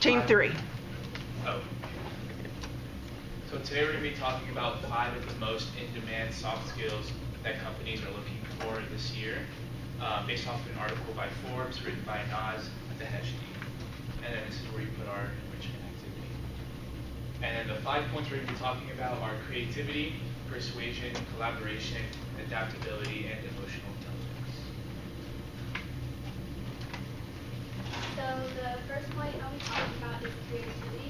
Team 3. Oh. So today we're going to be talking about 5 of the most in-demand soft skills that companies are looking for this year, based off of an article by Forbes written by Naz Deheshti. And then this is where you put our enrichment activity. And then the 5 points we're going to be talking about are creativity, persuasion, collaboration, adaptability, and emotional intelligence. So the first point I'll be talking about is creativity.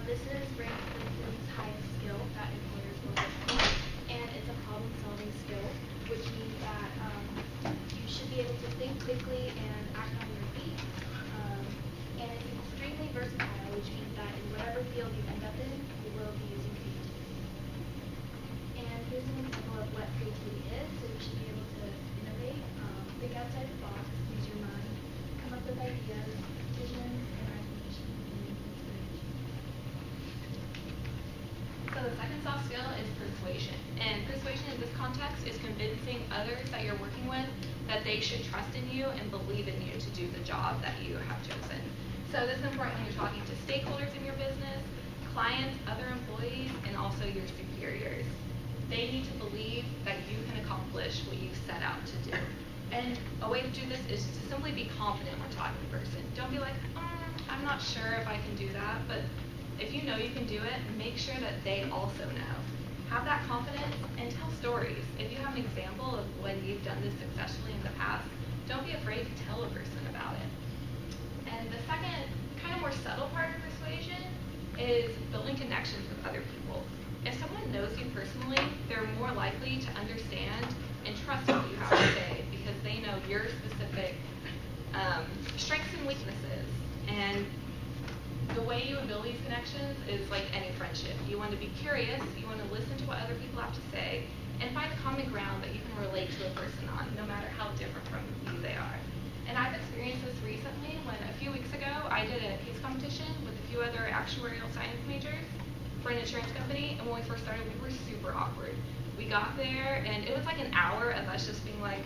This is ranked LinkedIn's highest skill that employers will look for, and it's a problem-solving skill, which means that you should be able to think quickly and act on your feet. And it's extremely versatile, which means that in whatever field you end up in, you will be using creativity. And here's an example of what creativity is. So you should be able to innovate, think outside the box, use your mind, come up with ideas, visions, and imagination, and inspiration. So the second soft skill is persuasion. And persuasion in this context is convincing others that you're working with that they should trust in you and believe in you to do the job that you have chosen. So this is important when you're talking to stakeholders in your business, clients, other employees, and also your superiors. They need to believe that you can accomplish what you've set out to do. And a way to do this is to simply be confident when talking to a person. Don't be like, I'm not sure if I can do that, but if you know you can do it, make sure that they also know. Have that confidence and tell stories. If you have an example of when you've done this successfully in the past, don't be afraid to tell a person about it. And the second, kind of more subtle part of persuasion is building connections with other people. If someone knows you personally, they're more likely to understand and trust what you have to say because they know your specific strengths and weaknesses. And the way you would build these connections is like any friendship. You want to be curious, you want to listen to what other people have to say, and find common ground that you can relate to a person on, no matter how different from you they are. And I've experienced this recently when a few weeks ago I did a case competition with a few other actuarial science majors for an insurance company, and when we first started, we were super awkward. We got there, and it was like an hour of us just being like,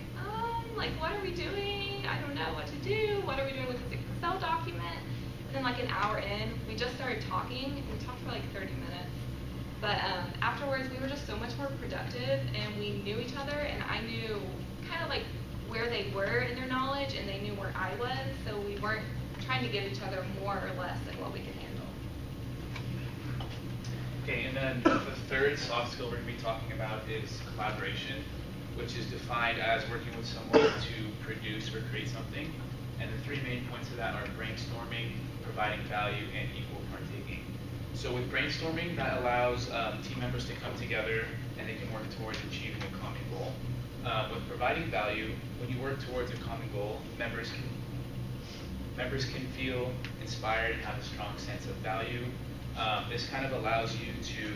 what are we doing? I don't know what to do. What are we doing with this Excel document? And then like an hour in, we just started talking, and we talked for like 30 minutes. But afterwards, we were just so much more productive, and we knew each other, and I knew kind of like where they were in their knowledge, and they knew where I was, so we weren't trying to give each other more or less than what we could handle. Okay, and then the third soft skill we're going to be talking about is collaboration, which is defined as working with someone to produce or create something. And the 3 main points of that are brainstorming, providing value, and equal partaking. So with brainstorming, that allows team members to come together and they can work towards achieving a common goal. With providing value, when you work towards a common goal, members can feel inspired and have a strong sense of value. This kind of allows you to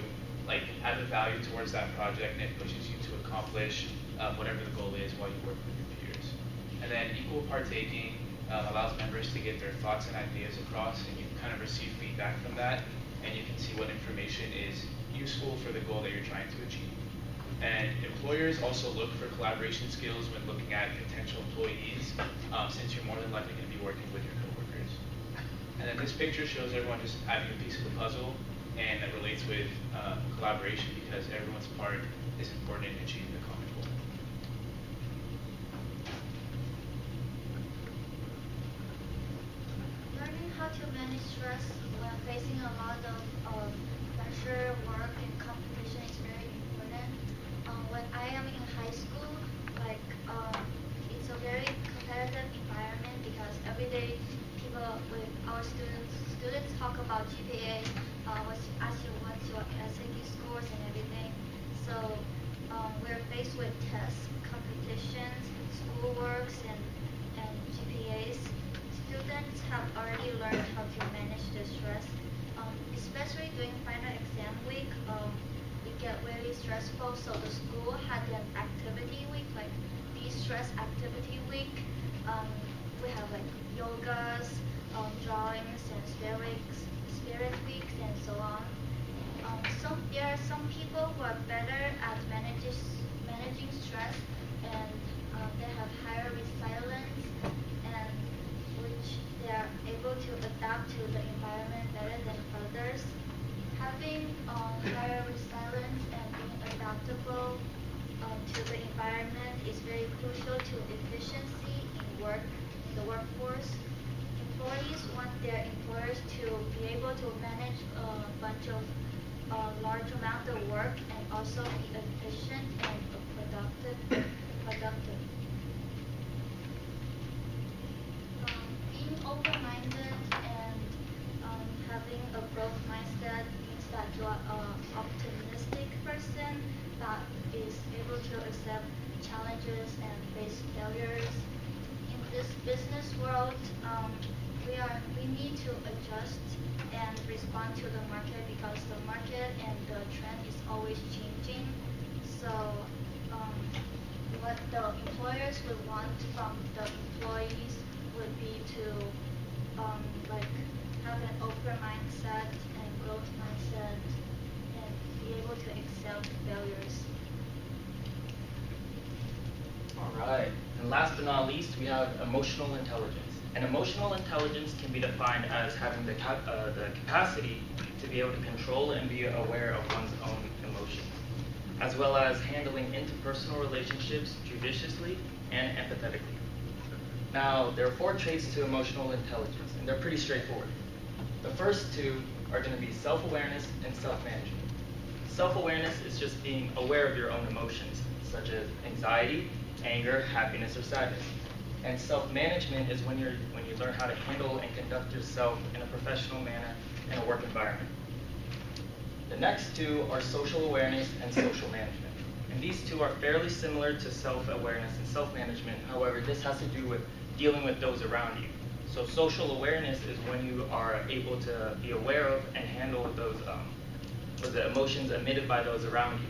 add the value towards that project, and it pushes you to accomplish whatever the goal is while you work with your peers. And then equal partaking allows members to get their thoughts and ideas across, and you can kind of receive feedback from that, and you can see what information is useful for the goal that you're trying to achieve. And employers also look for collaboration skills when looking at potential employees, since you're more than likely going to be working with your coworkers. And then this picture shows everyone just having a piece of the puzzle, and that relates with collaboration because everyone's part is important in achieving the common goal. Learning how to manage stress when facing a lot of pressure, work, and competition is very important. When I am in high school, it's a very competitive environment because every day people with our students talk about GPA, ask you what's your SAT scores and everything. So we're faced with tests, competitions, schoolworks, and GPAs. Students have already learned how to manage the stress, especially during final exam week. It get very stressful, so the school had an activity week, like de-stress activity week. We have like yogas, drawings, and spirit weeks, and so on. There are some people who are better at managing stress, and they have higher resilience, and which they are able to adapt to the environment environment better than others. Having higher resilience and being adaptable to the environment is very crucial to efficiency in the workforce. Employees want their employers to be able to manage a bunch of large amount of work and also be efficient and productive. Being open-minded and having a growth mindset means that you are an optimistic person that is able to accept challenges and face failures. In this business world, we need to adjust and respond to the market because the market and the trend is always changing. So what the employers would want from the employees would be to like have an open mindset and growth mindset and be able to accept failures. All right. And last but not least, we have emotional intelligence. And emotional intelligence can be defined as having the capacity to be able to control and be aware of one's own emotions, as well as handling interpersonal relationships judiciously and empathetically. Now, there are 4 traits to emotional intelligence, and they're pretty straightforward. The first 2 are going to be self-awareness and self-management. Self-awareness is just being aware of your own emotions, such as anxiety, anger, happiness, or sadness. And self-management is when you learn how to handle and conduct yourself in a professional manner in a work environment. The next 2 are social awareness and social management. And these 2 are fairly similar to self-awareness and self-management. However, this has to do with dealing with those around you. So social awareness is when you are able to be aware of and handle those the emotions emitted by those around you.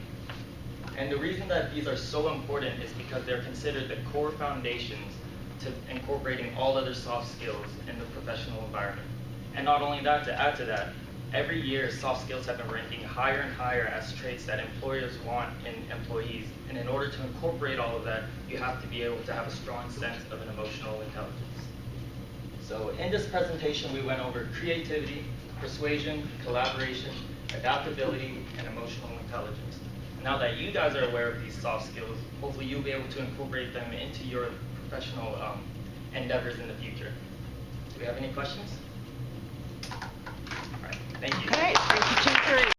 And the reason that these are so important is because they're considered the core foundations to incorporating all other soft skills in the professional environment. And not only that, to add to that, every year soft skills have been ranking higher and higher as traits that employers want in employees. And in order to incorporate all of that, you have to be able to have a strong sense of an emotional intelligence. So in this presentation, we went over creativity, persuasion, collaboration, adaptability, and emotional intelligence. Now that you guys are aware of these soft skills, hopefully you'll be able to incorporate them into your professional endeavors in the future. Do we have any questions? All right, thank you. Okay, thank you, Team 3.